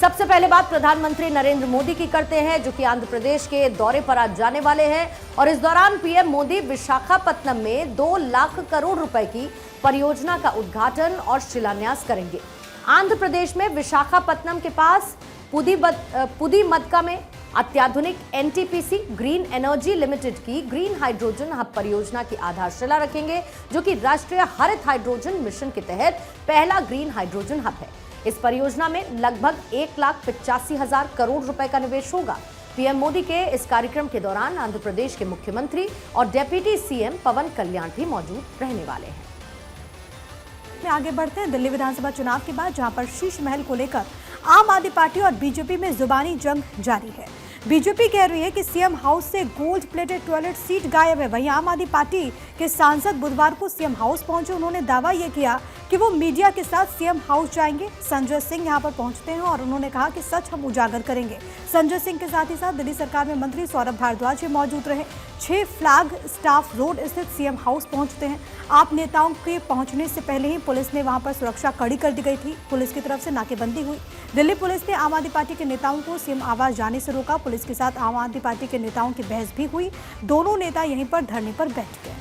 सबसे पहले बात प्रधानमंत्री नरेंद्र मोदी की करते हैं, जो कि आंध्र प्रदेश के दौरे पर आज जाने वाले हैं और इस दौरान पीएम मोदी विशाखापत्तनम में 2 लाख करोड़ रुपए की परियोजना का उद्घाटन और शिलान्यास करेंगे। आंध्र प्रदेश में विशाखापत्तनम के पास पुदीमदका में अत्याधुनिक एनटीपीसी ग्रीन एनर्जी लिमिटेड की ग्रीन हाइड्रोजन हब परियोजना की आधारशिला रखेंगे, जो कि राष्ट्रीय हरित हाइड्रोजन मिशन के तहत पहला ग्रीन हाइड्रोजन हब है। इस परियोजना में लगभग 1,85,000 करोड़ रुपए का निवेश होगा। पीएम मोदी के इस कार्यक्रम के दौरान आंध्र प्रदेश के मुख्यमंत्री और डेप्यूटी सीएम पवन कल्याण भी मौजूद रहने वाले हैं। आगे बढ़ते हैं दिल्ली विधानसभा चुनाव के बाद, जहां पर शीश महल को लेकर आम आदमी पार्टी और बीजेपी में जुबानी जंग जारी है। बीजेपी कह रही है कि सीएम हाउस से गोल्ड प्लेटेड टॉयलेट सीट गायब है। वहीं आम आदमी पार्टी के सांसद बुधवार को सीएम हाउस पहुंचे। उन्होंने दावा यह किया कि वो मीडिया के साथ सीएम हाउस जाएंगे। संजय सिंह यहां पर पहुंचते हैं और उन्होंने कहा कि सच हम उजागर करेंगे। संजय सिंह के साथ ही साथ दिल्ली सरकार में मंत्री सौरभ भारद्वाज मौजूद रहे। 6 फ्लैग स्टाफ रोड स्थित सीएम हाउस पहुंचते हैं। आप नेताओं के पहुंचने से पहले ही पुलिस ने वहां पर सुरक्षा कड़ी कर दी गई थी। पुलिस की तरफ से नाकेबंदी हुई। दिल्ली पुलिस ने आम आदमी पार्टी के नेताओं को सीएम आवास जाने से रोका। पुलिस के साथ आम आदमी पार्टी के नेताओं की बहस भी हुई। दोनों नेता यहीं पर धरने पर बैठ गए।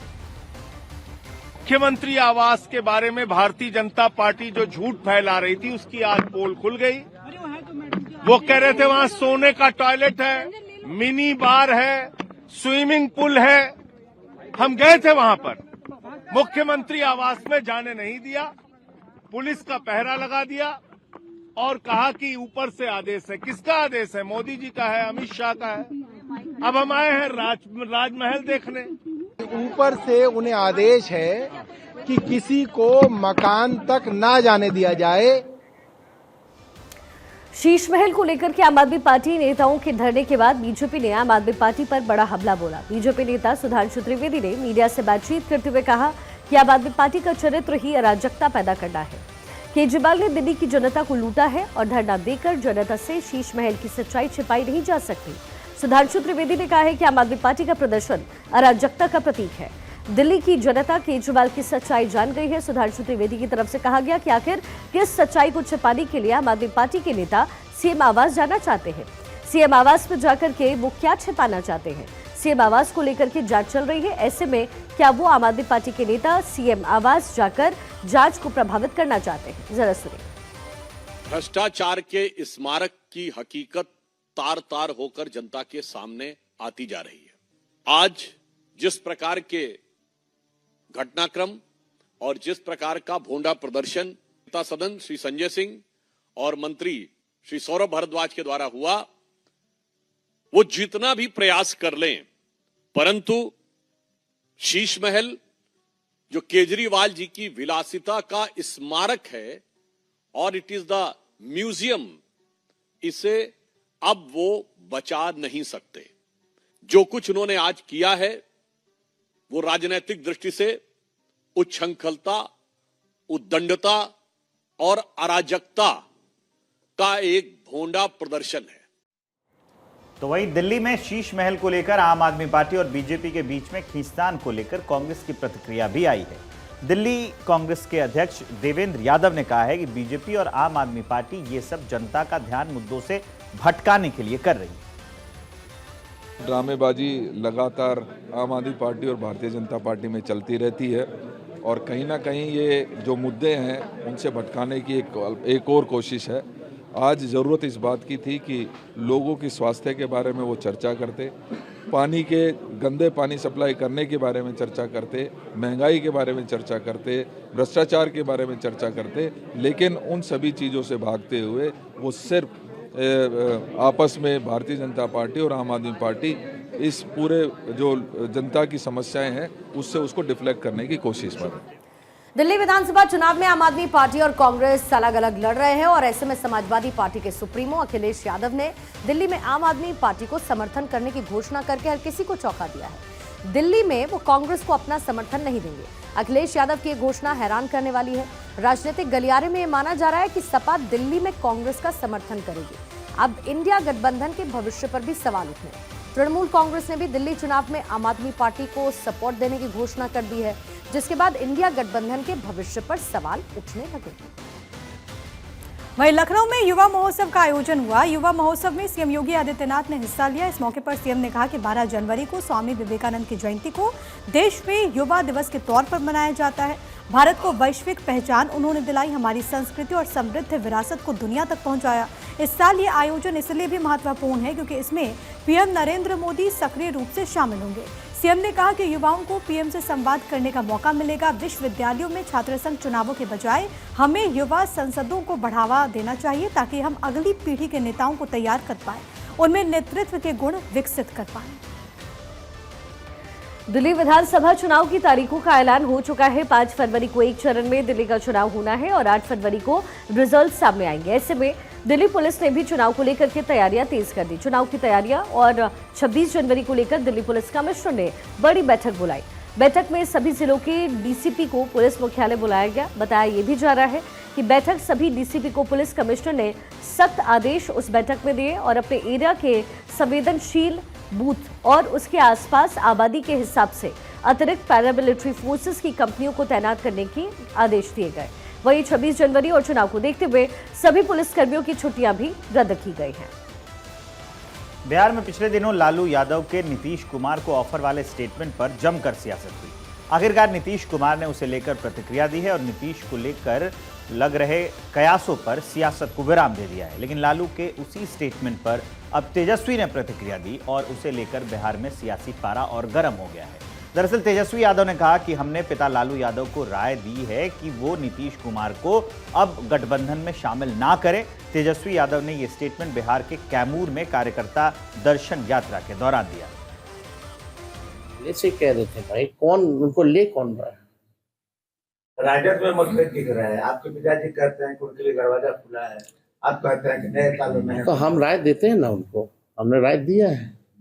मुख्यमंत्री आवास के बारे में भारतीय जनता पार्टी जो झूठ फैला रही थी, उसकी आज पोल खुल गई। वो कह रहे थे वहां सोने का टॉयलेट है, मिनी बार है, स्विमिंग पूल है। हम गए थे वहां पर, मुख्यमंत्री आवास में जाने नहीं दिया, पुलिस का पहरा लगा दिया और कहा कि ऊपर से आदेश है। किसका आदेश है? मोदी जी का है, अमित शाह का है। अब हम आए हैं राजमहल देखने। ऊपर से उन्हें आदेश है कि किसी को मकान तक ना जाने दिया जाए। शीश महल को लेकर के आम आदमी पार्टी नेताओं के धरने के बाद बीजेपी ने आम आदमी पार्टी पर बड़ा हमला बोला। बीजेपी नेता सुधांशु त्रिवेदी ने मीडिया से बातचीत करते हुए कहा कि आम आदमी पार्टी का चरित्र ही अराजकता पैदा करना है। केजरीवाल ने दिल्ली की जनता को लूटा है और धरना देकर जनता से शीश महल की सच्चाई छिपाई नहीं जा सकती। सुधांशु त्रिवेदी ने कहा है कि आम आदमी पार्टी का प्रदर्शन अराजकता का प्रतीक है। दिल्ली की जनता केजरीवाल की सच्चाई जान गई है। सुधांशु त्रिवेदी की तरफ से कहा गया कि आखिर किस सच्चाई को छिपाने के लिए आम आदमी पार्टी के नेता सीएम आवास जाना चाहते हैं। सीएम आवास पर जाकर के वो क्या छिपाना चाहते हैं? सीएम आवास को लेकर के जांच चल रही है। ऐसे में क्या वो आम आदमी पार्टी के नेता सीएम आवास जाकर जांच को प्रभावित करना चाहते हैं? जरा सुनिए। भ्रष्टाचार के स्मारक की हकीकत तार तार होकर जनता के सामने आती जा रही है। आज जिस प्रकार के घटनाक्रम और जिस प्रकार का भोंडा प्रदर्शन नेता सदन श्री संजय सिंह और मंत्री श्री सौरभ भारद्वाज के द्वारा हुआ, वो जितना भी प्रयास कर लें, परंतु शीश महल जो केजरीवाल जी की विलासिता का स्मारक है और इट इज द म्यूजियम, इसे अब वो बचा नहीं सकते। जो कुछ उन्होंने आज किया है वो राजनीतिक दृष्टि से उच्छृंखलता, उद्दंडता और अराजकता का एक भोंडा प्रदर्शन है। तो वहीं दिल्ली में शीश महल को लेकर आम आदमी पार्टी और बीजेपी के बीच में खींचतान को लेकर कांग्रेस की प्रतिक्रिया भी आई है। दिल्ली कांग्रेस के अध्यक्ष देवेंद्र यादव ने कहा है कि बीजेपी और आम आदमी पार्टी ये सब जनता का ध्यान मुद्दों से भटकाने के लिए कर रही है। ड्रामेबाजी लगातार आम आदमी पार्टी और भारतीय जनता पार्टी में चलती रहती है और कहीं ना कहीं ये जो मुद्दे हैं उनसे भटकाने की एक और कोशिश है। आज ज़रूरत इस बात की थी कि लोगों की स्वास्थ्य के बारे में वो चर्चा करते, पानी के गंदे पानी सप्लाई करने के बारे में चर्चा करते, महंगाई के बारे में चर्चा करते, भ्रष्टाचार के बारे में चर्चा करते, लेकिन उन सभी चीज़ों से भागते हुए वो सिर्फ आपस में भारतीय जनता पार्टी और आम आदमी पार्टी इस पूरे जो जनता की समस्याएं हैं उससे उसको डिफ्लेक्ट करने की कोशिश कर रहे हैं। दिल्ली विधानसभा चुनाव में आम आदमी पार्टी और कांग्रेस अलग अलग लड़ रहे हैं और ऐसे में समाजवादी पार्टी के सुप्रीमो अखिलेश यादव ने दिल्ली में आम आदमी पार्टी को समर्थन करने की घोषणा करके हर किसी को चौंका दिया है। दिल्ली में वो कांग्रेस को अपना समर्थन नहीं देंगे। अखिलेश यादव की घोषणा हैरान करने वाली है। राजनीतिक गलियारे में माना जा रहा है कि सपा दिल्ली में कांग्रेस का समर्थन करेगी। अब इंडिया गठबंधन के भविष्य पर भी सवाल उठे। तृणमूल कांग्रेस ने भी दिल्ली चुनाव में आम आदमी पार्टी को सपोर्ट देने की घोषणा कर दी है, जिसके बाद इंडिया गठबंधन के भविष्य पर सवाल उठने लगे। वहीं लखनऊ में युवा महोत्सव का आयोजन हुआ। युवा महोत्सव में सीएम योगी आदित्यनाथ ने हिस्सा लिया। इस मौके पर सीएम ने कहा कि 12 जनवरी को स्वामी विवेकानंद की जयंती को देश में युवा दिवस के तौर पर मनाया जाता है। भारत को वैश्विक पहचान उन्होंने दिलाई, हमारी संस्कृति और समृद्ध विरासत को दुनिया तक पहुंचाया। इस साल ये आयोजन इसलिए भी महत्वपूर्ण है क्योंकि इसमें पीएम नरेंद्र मोदी सक्रिय रूप से शामिल होंगे। सीएम ने कहा कि युवाओं को पीएम से संवाद करने का मौका मिलेगा। विश्वविद्यालयों में छात्र संघ चुनावों के बजाय हमें युवा संसदों को बढ़ावा देना चाहिए ताकि हम अगली पीढ़ी के नेताओं को तैयार कर पाए, उनमें नेतृत्व के गुण विकसित कर पाए। दिल्ली विधानसभा चुनाव की तारीखों का ऐलान हो चुका है। 5 फरवरी को एक चरण में दिल्ली का चुनाव होना है और 8 फरवरी को रिजल्ट सामने आएंगे। ऐसे में दिल्ली पुलिस ने भी चुनाव को लेकर के तैयारियां तेज कर दी। चुनाव की तैयारियां और 26 जनवरी को लेकर दिल्ली पुलिस कमिश्नर ने बड़ी बैठक बुलाई। बैठक में सभी जिलों के डीसीपी को पुलिस मुख्यालय बुलाया गया। बताया ये भी जा रहा है कि बैठक सभी डीसीपी को पुलिस कमिश्नर ने सख्त आदेश उस बैठक में दिए और अपने एरिया के संवेदनशील बूथ और उसके आसपास आबादी के हिसाब से अतिरिक्त पैरामिलिट्री फोर्सेस की कंपनियों को तैनात करने के आदेश दिए गए। वहीं 26 जनवरी और चुनाव को देखते हुए सभी पुलिसकर्मियों की छुट्टियां भी रद्द की गई हैं। बिहार में पिछले दिनों लालू यादव के नीतीश कुमार को ऑफर वाले स्टेटमेंट पर जमकर सियासत हुई। आखिरकार नीतीश कुमार ने उसे लेकर प्रतिक्रिया दी है और नीतीश को लेकर लग रहे कयासों पर सियासत को विराम दे दिया है। लेकिन लालू के उसी स्टेटमेंट पर अब तेजस्वी ने प्रतिक्रिया दी और उसे लेकर बिहार में सियासी पारा और गर्म हो गया है। दरअसल तेजस्वी यादव ने कहा कि हमने पिता लालू यादव को राय दी है कि वो नीतीश कुमार को अब गठबंधन में शामिल ना करें। तेजस्वी यादव ने ये स्टेटमेंट बिहार के कैमूर में कार्यकर्ता दर्शन यात्रा के दौरान दिया। ऐसे कह रहे थे भाई, कौन उनको ले कौन रहा है? राजद में मतभेद दिख रहा है। आपके पिताजी कहते हैं कि उनके लिए दरवाजा खुला है, आप कहते हैं कि नए सालों में। तो हम राय देते हैं ना उनको, हमने राय दिया है।